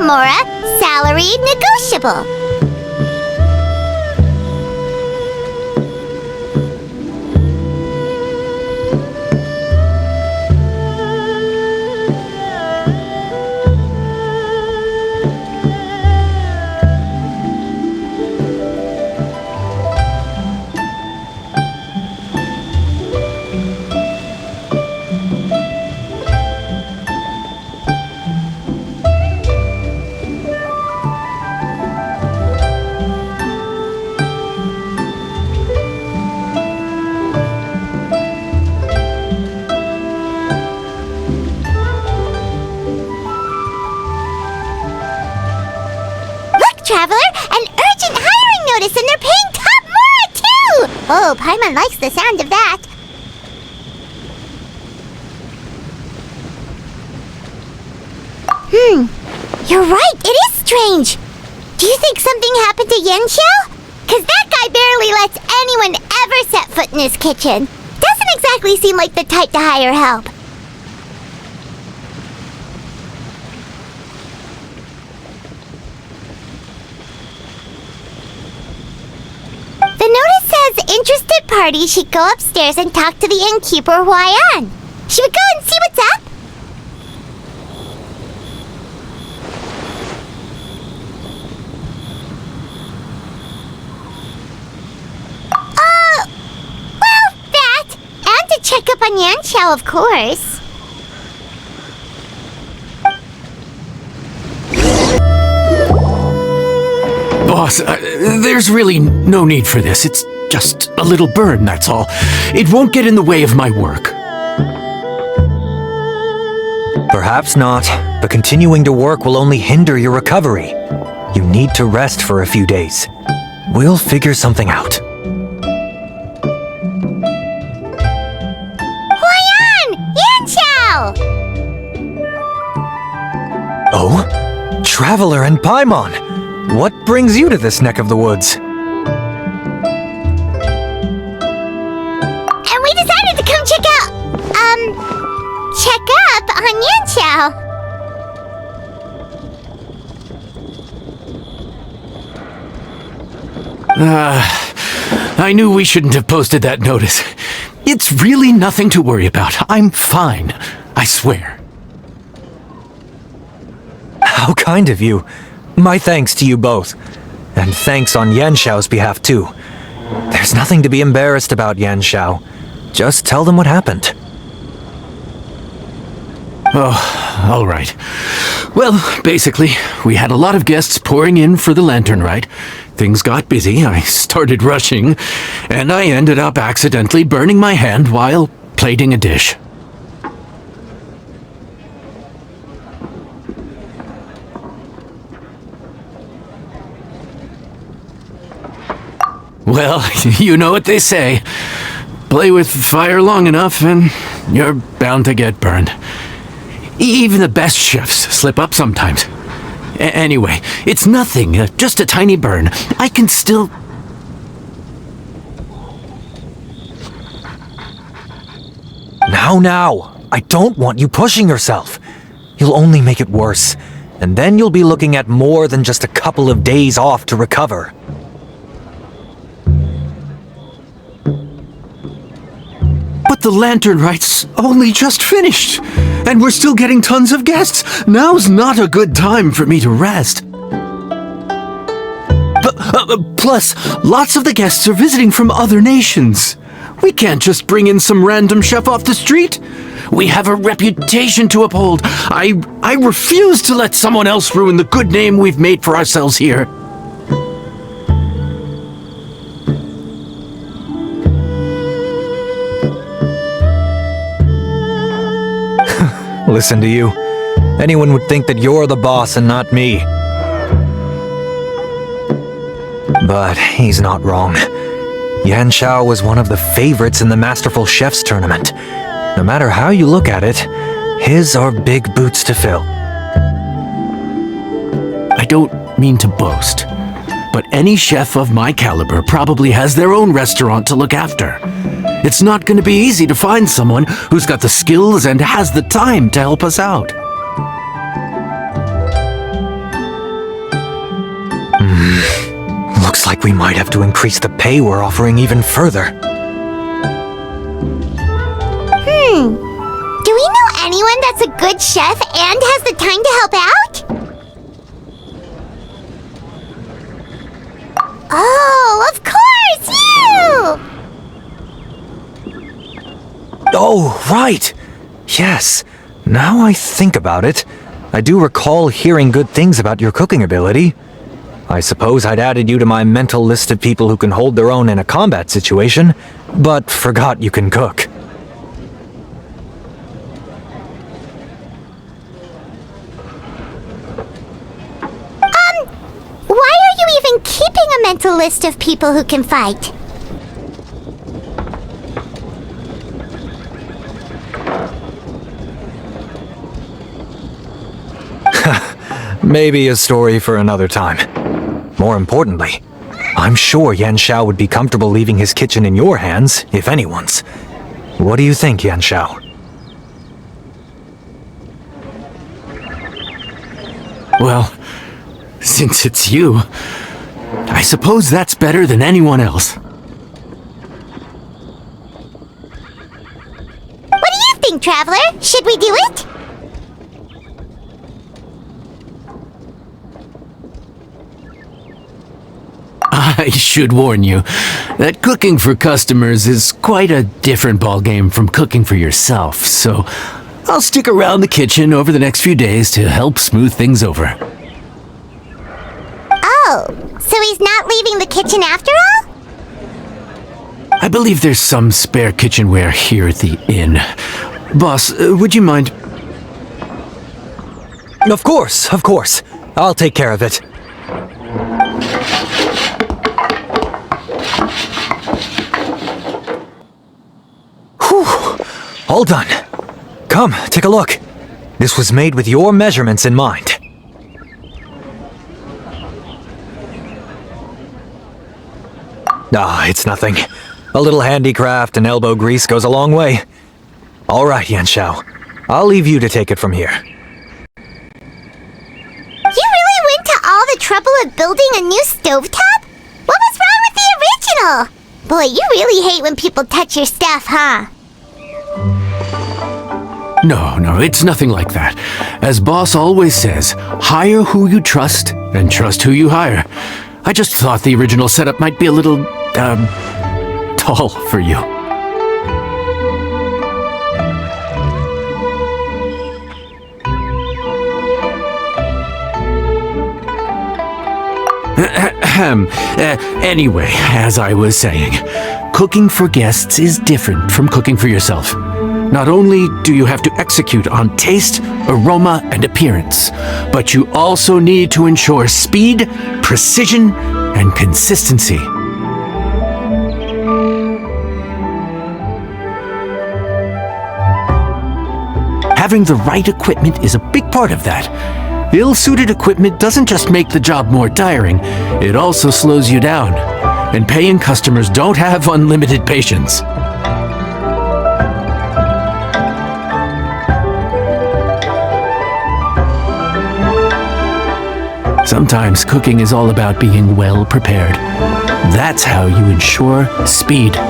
remora, salary negotiable. Traveler, an urgent hiring notice, and they're paying top more too! Oh, Paimon likes the sound of that. You're right, it is strange. Do you think something happened to Yanxiao? Cause that guy barely lets anyone ever set foot in his kitchen. Doesn't exactly seem like the type to hire help. The notice says interested parties should go upstairs and talk to the innkeeper Huayan. Should we go and see what's up? Well, that. And to check up on Yanxiao, of course. Boss, there's really no need for this. It's just a little burn, that's all. It won't get in the way of my work. Perhaps not, but continuing to work will only hinder your recovery. You need to rest for a few days. We'll figure something out. Huayan! Yanxiao! Oh? Traveler and Paimon! What brings you to this neck of the woods? And we decided to come check up on Yanxiao. I knew we shouldn't have posted that notice. It's really nothing to worry about. I'm fine, I swear. How kind of you. My thanks to you both. And thanks on Yanxiao's behalf too. There's nothing to be embarrassed about, Yanxiao. Just tell them what happened. Oh, all right. Well, basically, we had a lot of guests pouring in for the lantern rite. Things got busy, I started rushing, and I ended up accidentally burning my hand while plating a dish. Well, you know what they say. Play with fire long enough and you're bound to get burned. Even the best chefs slip up sometimes. Anyway, it's nothing, just a tiny burn. I can still... Now, I don't want you pushing yourself. You'll only make it worse, and then you'll be looking at more than just a couple of days off to recover. But the lantern rite's only just finished, and we're still getting tons of guests. Now's not a good time for me to rest. Plus, lots of the guests are visiting from other nations. We can't just bring in some random chef off the street. We have a reputation to uphold. I refuse to let someone else ruin the good name we've made for ourselves here. Listen to you. Anyone would think that you're the boss and not me. But he's not wrong. Yanxiao was one of the favorites in the Masterful Chefs tournament. No matter how you look at it, his are big boots to fill. I don't mean to boast, but any chef of my caliber probably has their own restaurant to look after. It's not going to be easy to find someone who's got the skills and has the time to help us out. Looks like we might have to increase the pay we're offering even further. Do we know anyone that's a good chef and has the time to help out? Oh, of course, you! Oh, right! Yes, now I think about it, I do recall hearing good things about your cooking ability. I suppose I'd added you to my mental list of people who can hold their own in a combat situation, but forgot you can cook. Why are you even keeping a mental list of people who can fight? Maybe a story for another time. More importantly, I'm sure Yan Xiao would be comfortable leaving his kitchen in your hands, if anyone's. What do you think, Yan Xiao? Well, since it's you, I suppose that's better than anyone else. What do you think, Traveler? Should we do it? I should warn you that cooking for customers is quite a different ballgame from cooking for yourself, so I'll stick around the kitchen over the next few days to help smooth things over. Oh, so he's not leaving the kitchen after all? I believe there's some spare kitchenware here at the inn. Boss, would you mind? Of course. I'll take care of it. All done. Come, take a look. This was made with your measurements in mind. Ah, it's nothing. A little handicraft and elbow grease goes a long way. All right, Yan Xiao. I'll leave you to take it from here. You really went to all the trouble of building a new stovetop? What was wrong with the original? Boy, you really hate when people touch your stuff, huh? No, it's nothing like that. As Boss always says, hire who you trust and trust who you hire. I just thought the original setup might be a little, tall for you. Anyway, as I was saying, cooking for guests is different from cooking for yourself. Not only do you have to execute on taste, aroma, and appearance, but you also need to ensure speed, precision, and consistency. Having the right equipment is a big part of that. Ill-suited equipment doesn't just make the job more tiring, it also slows you down. And paying customers don't have unlimited patience. Sometimes cooking is all about being well prepared. That's how you ensure speed. Okay,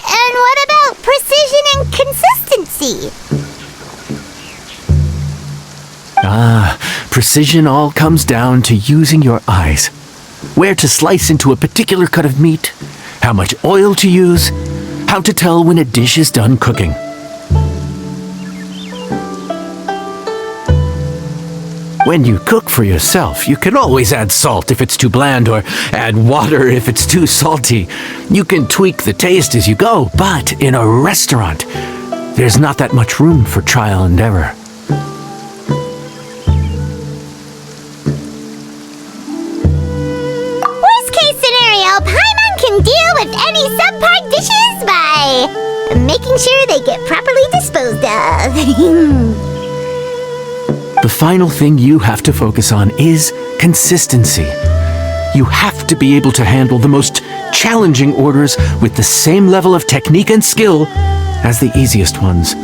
and what about precision and consistency? Precision all comes down to using your eyes. Where to slice into a particular cut of meat, how much oil to use, how to tell when a dish is done cooking. When you cook for yourself, you can always add salt if it's too bland or add water if it's too salty. You can tweak the taste as you go, but in a restaurant, there's not that much room for trial and error. Worst case scenario, Paimon can deal with any subpar dishes by making sure they get properly disposed of. The final thing you have to focus on is consistency. You have to be able to handle the most challenging orders with the same level of technique and skill as the easiest ones.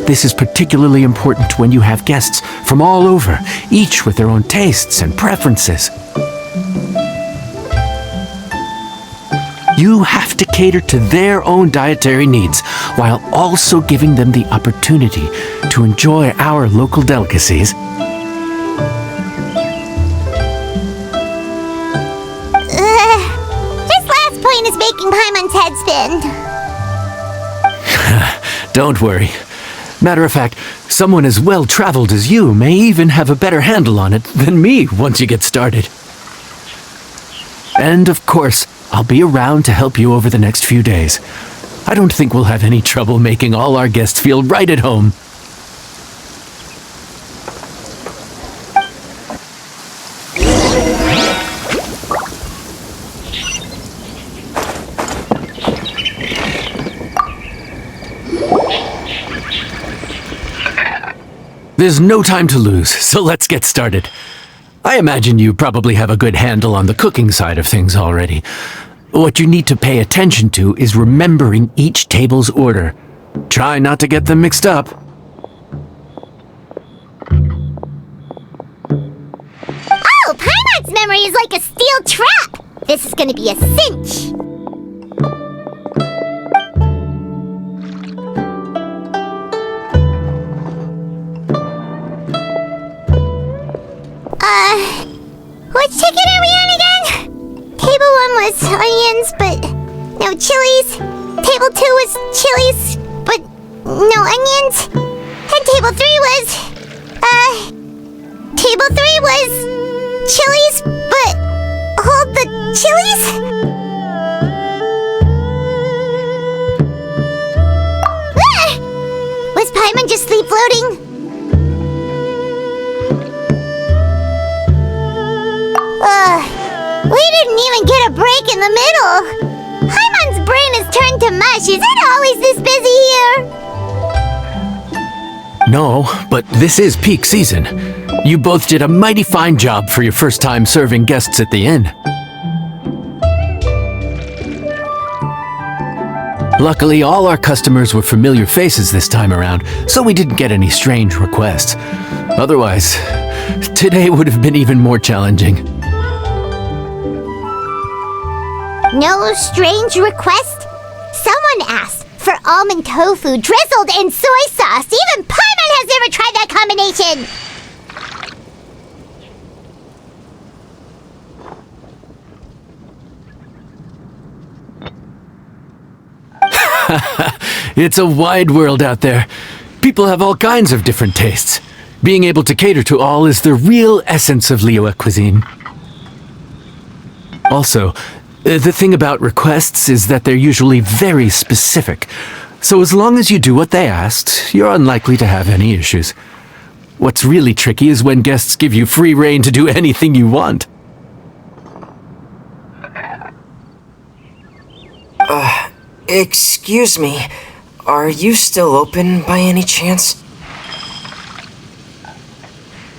This is particularly important when you have guests from all over, each with their own tastes and preferences. You have to cater to their own dietary needs, while also giving them the opportunity to enjoy our local delicacies. This last point is making Paimon's head spin. Don't worry. Matter of fact, someone as well-traveled as you may even have a better handle on it than me once you get started. And of course, I'll be around to help you over the next few days. I don't think we'll have any trouble making all our guests feel right at home. There's no time to lose, so let's get started. I imagine you probably have a good handle on the cooking side of things already. What you need to pay attention to is remembering each table's order. Try not to get them mixed up. Oh, Paimon's memory is like a steel trap! This is gonna be a cinch! Which ticket are we on again? Table 1 was onions, but no chilies. Table 2 was chilies, but no onions. And table 3 was, table 3 was chilies, but hold the chilies? Ah! Was Paimon just sleep floating? We didn't even get a break in the middle. Paimon's brain has turned to mush. Is it always this busy here? No, but this is peak season. You both did a mighty fine job for your first time serving guests at the inn. Luckily, all our customers were familiar faces this time around, so we didn't get any strange requests. Otherwise, today would have been even more challenging. No strange request? Someone asked for almond tofu drizzled in soy sauce. Even Paimon has never tried that combination. It's a wide world out there. People have all kinds of different tastes. Being able to cater to all is the real essence of Liyue cuisine. Also, the thing about requests is that they're usually very specific. So as long as you do what they asked, you're unlikely to have any issues. What's really tricky is when guests give you free rein to do anything you want. Excuse me. Are you still open by any chance?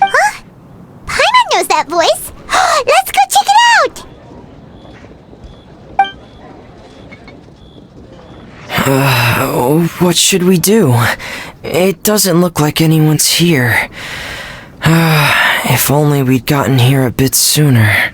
Huh? Paimon knows that voice. Let's go check it out! What should we do? It doesn't look like anyone's here. If only we'd gotten here a bit sooner.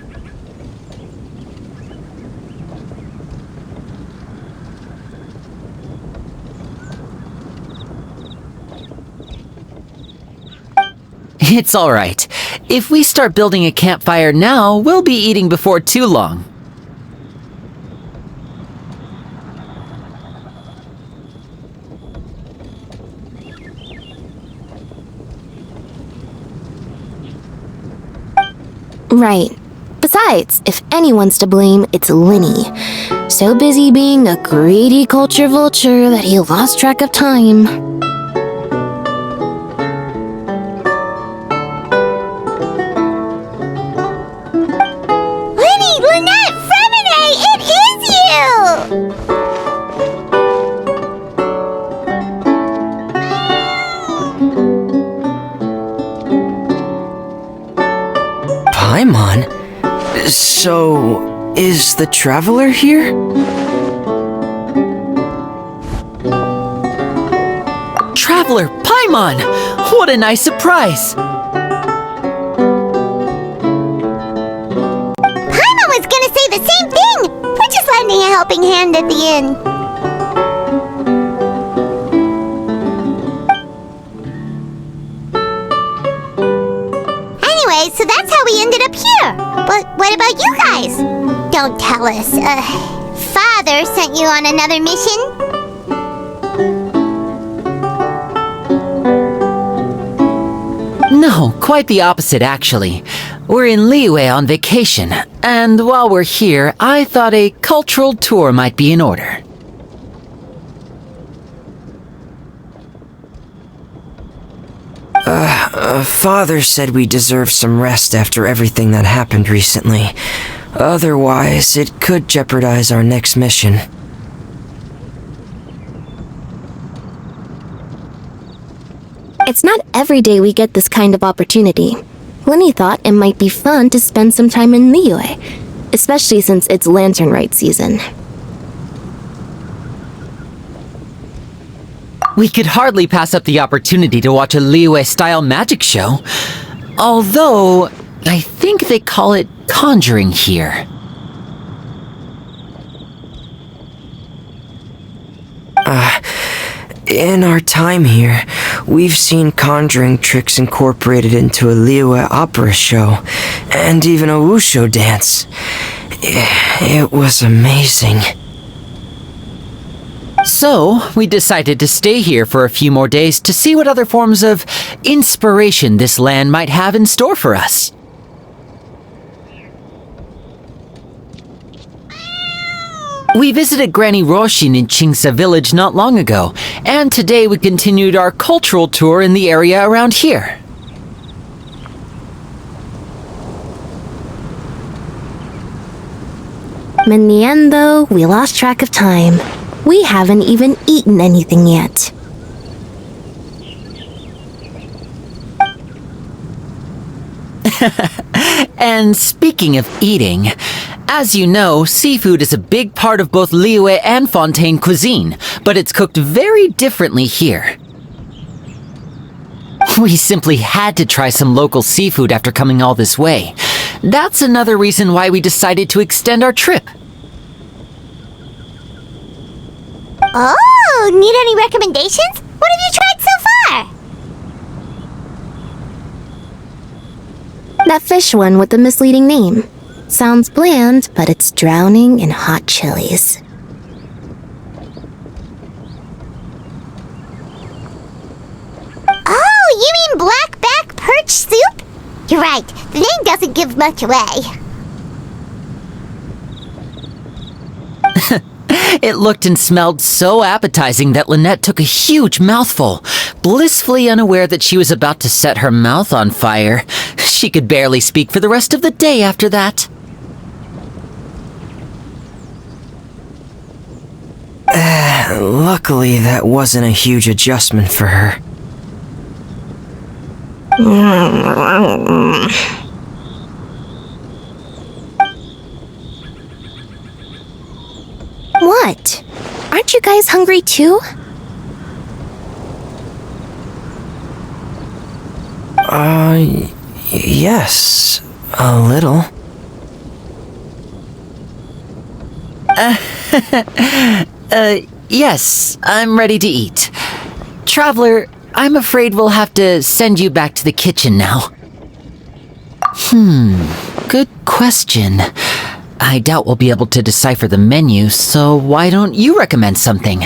It's alright. If we start building a campfire now, we'll be eating before too long. Right. Besides, if anyone's to blame, it's Linny. So busy being a greedy culture vulture that he lost track of time. Linny, Lynette, Fremine, it is you! Paimon? So, is the traveler here? Traveler, Paimon! What a nice surprise! helping hand at the inn. Anyway, so that's how we ended up here. But what about you guys? Don't tell us. Father sent you on another mission? No, quite the opposite, actually. We're in Liyue on vacation, and while we're here, I thought a cultural tour might be in order. Father said we deserve some rest after everything that happened recently. Otherwise, it could jeopardize our next mission. It's not every day we get this kind of opportunity. Lenny thought it might be fun to spend some time in Liyue, especially since it's Lantern Rite season. We could hardly pass up the opportunity to watch a Liyue-style magic show. Although, I think they call it conjuring here. In our time here, we've seen conjuring tricks incorporated into a Liyue opera show, and even a wushu dance. It was amazing. So, we decided to stay here for a few more days to see what other forms of inspiration this land might have in store for us. We visited Granny Roshin in Chingsa village not long ago, and today we continued our cultural tour in the area around here. In the end, though, we lost track of time. We haven't even eaten anything yet. And speaking of eating, as you know, seafood is a big part of both Liyue and Fontaine cuisine, but it's cooked very differently here. We simply had to try some local seafood after coming all this way. That's another reason why we decided to extend our trip. Oh, need any recommendations? What have you tried so far? That fish one with the misleading name. Sounds bland, but it's drowning in hot chilies. Oh, you mean blackback perch soup? You're right, the name doesn't give much away. It looked and smelled so appetizing that Lynette took a huge mouthful, blissfully unaware that she was about to set her mouth on fire. She could barely speak for the rest of the day after that. Luckily, that wasn't a huge adjustment for her. What? Aren't you guys hungry too? Yes, a little. Yes, I'm ready to eat. Traveler, I'm afraid we'll have to send you back to the kitchen now. Good question. I doubt we'll be able to decipher the menu, so why don't you recommend something?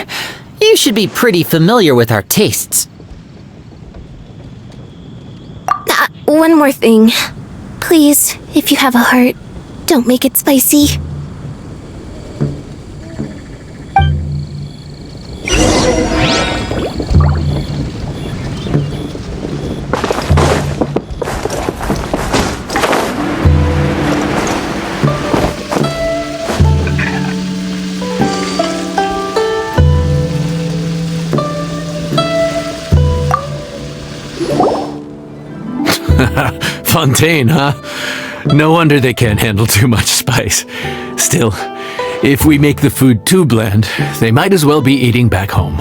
You should be pretty familiar with our tastes. One more thing. Please, if you have a heart, don't make it spicy. Fontaine, huh? No wonder they can't handle too much spice. Still, if we make the food too bland, they might as well be eating back home.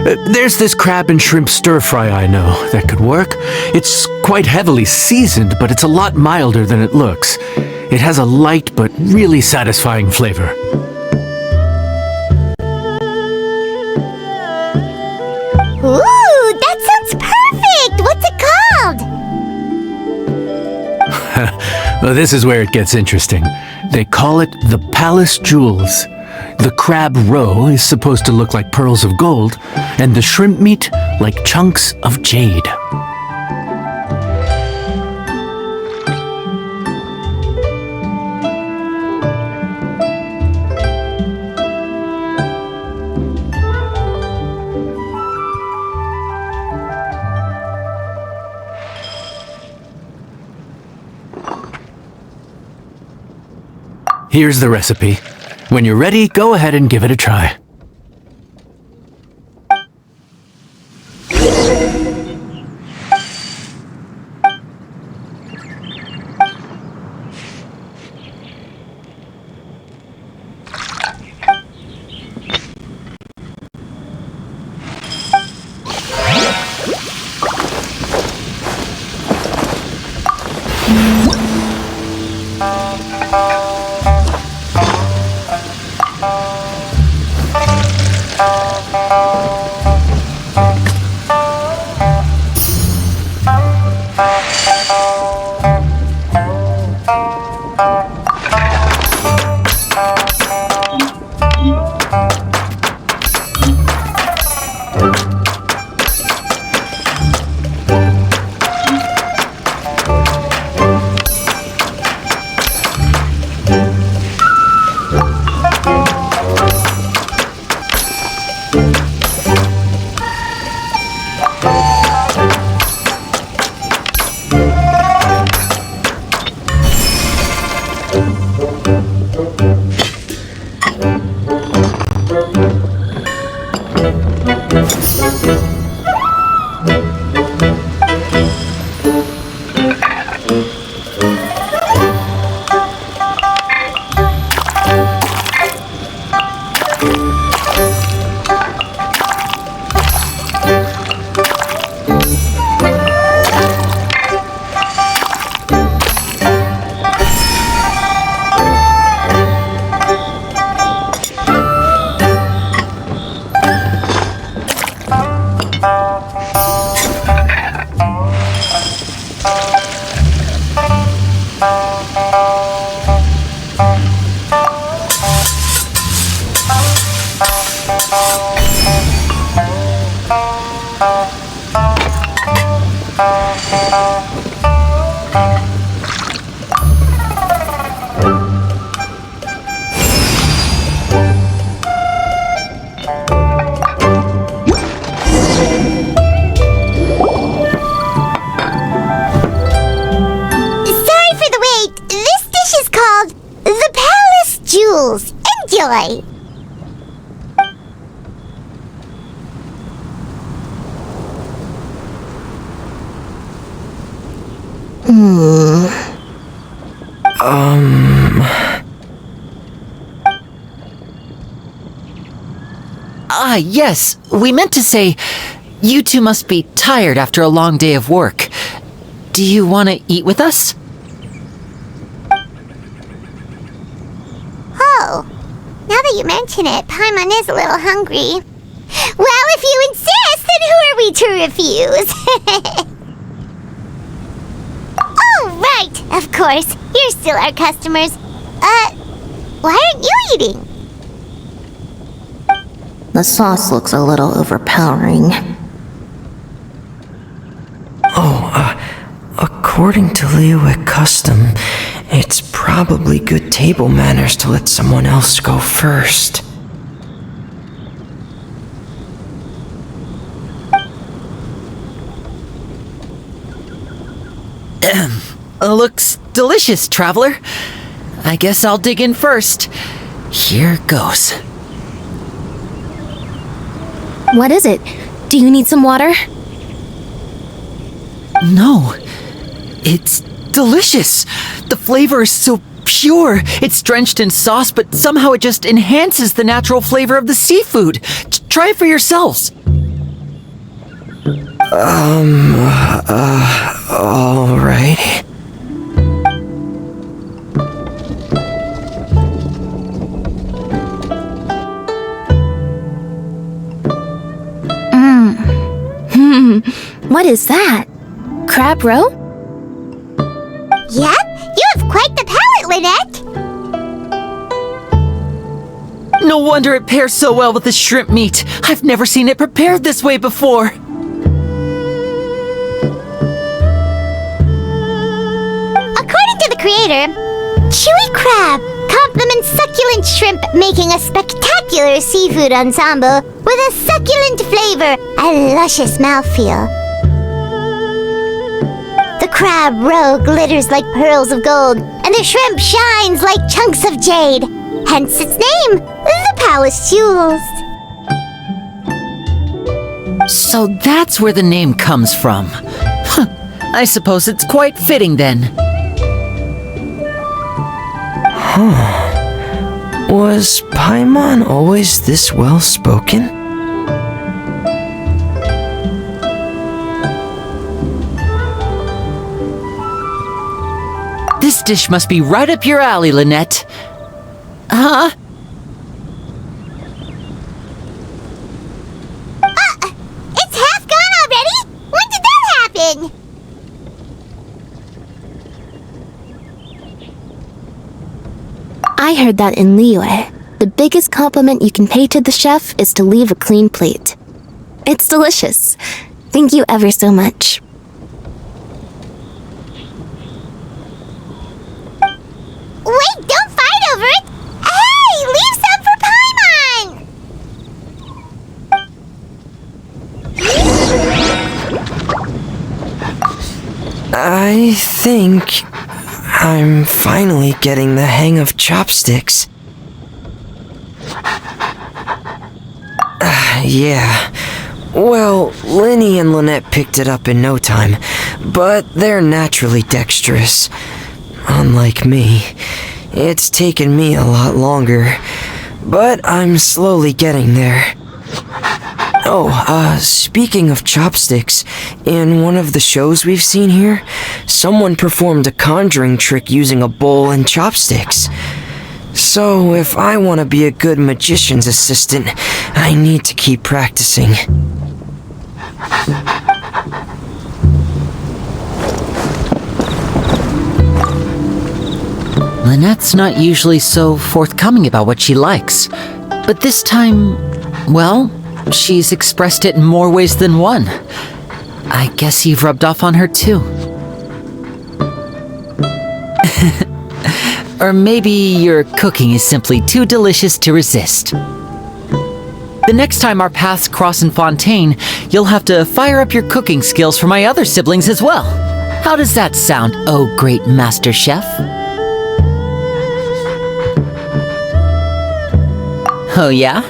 There's this crab and shrimp stir-fry I know that could work. It's quite heavily seasoned, but it's a lot milder than it looks. It has a light but really satisfying flavor. Ooh, that sounds perfect! What's it called? Well, this is where it gets interesting. They call it the Palace Jewels. The crab roe is supposed to look like pearls of gold, and the shrimp meat like chunks of jade. Here's the recipe. When you're ready, go ahead and give it a try. Enjoy! Yes. We meant to say, you two must be tired after a long day of work. Do you want to eat with us? Oh, now that you mention it, Paimon is a little hungry. Well, if you insist, then who are we to refuse? Oh, right, of course. You're still our customers. Why aren't you eating? The sauce looks a little overpowering. According to Liyue custom, it's probably good table manners to let someone else go first. Looks delicious, traveler. I guess I'll dig in first. Here goes. What is it? Do you need some water? No. It's delicious. The flavor is so pure. It's drenched in sauce, but somehow it just enhances the natural flavor of the seafood. Try it for yourselves. Alright. What is that? Crab roe? Yep, you have quite the palate, Lynette. No wonder it pairs so well with the shrimp meat. I've never seen it prepared this way before. According to the creator, chewy crab complements succulent shrimp, making a spectacular seafood ensemble with a succulent flavor and luscious mouthfeel. The crab roe glitters like pearls of gold, and the shrimp shines like chunks of jade. Hence its name, the Palace Jewels. So that's where the name comes from. Huh. I suppose it's quite fitting then. Was Paimon always this well-spoken? This dish must be right up your alley, Lynette. Huh? It's half gone already? When did that happen? I heard that in Liyue, the biggest compliment you can pay to the chef is to leave a clean plate. It's delicious. Thank you ever so much. Wait, don't fight over it! Hey, leave some for Paimon! I think I'm finally getting the hang of chopsticks. Yeah. Well, Linny and Lynette picked it up in no time, but they're naturally dexterous. Unlike me, it's taken me a lot longer, but I'm slowly getting there. Oh, speaking of chopsticks, in one of the shows we've seen here, someone performed a conjuring trick using a bowl and chopsticks. So, if I want to be a good magician's assistant, I need to keep practicing. Lynette's not usually so forthcoming about what she likes. But this time, well, she's expressed it in more ways than one. I guess you've rubbed off on her too. Or maybe your cooking is simply too delicious to resist. The next time our paths cross in Fontaine, you'll have to fire up your cooking skills for my other siblings as well. How does that sound, oh great master chef? Oh yeah?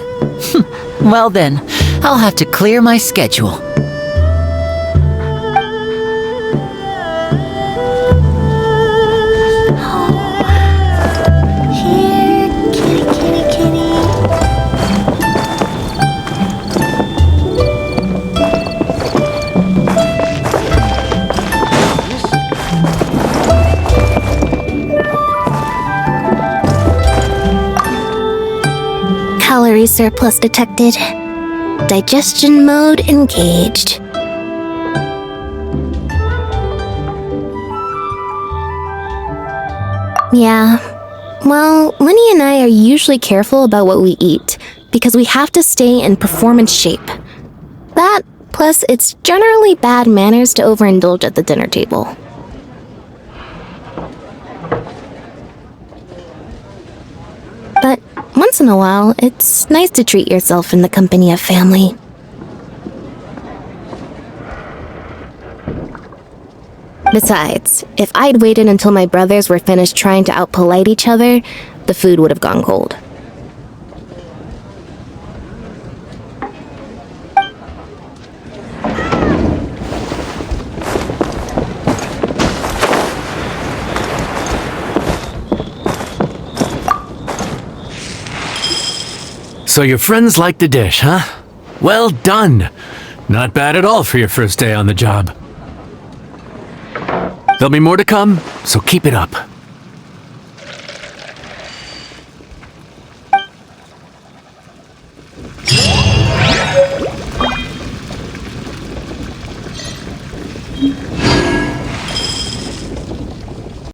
Well then, I'll have to clear my schedule. Here, kitty, kitty, kitty. Calorie surplus detected. Digestion mode engaged. Yeah. Well, Linny and I are usually careful about what we eat because we have to stay in performance shape. That, plus it's generally bad manners to overindulge at the dinner table. But once in a while, it's nice to treat yourself in the company of family. Besides, if I'd waited until my brothers were finished trying to out-polite each other, the food would have gone cold. So your friends like the dish, huh? Well done. Not bad at all for your first day on the job. There'll be more to come, so keep it up.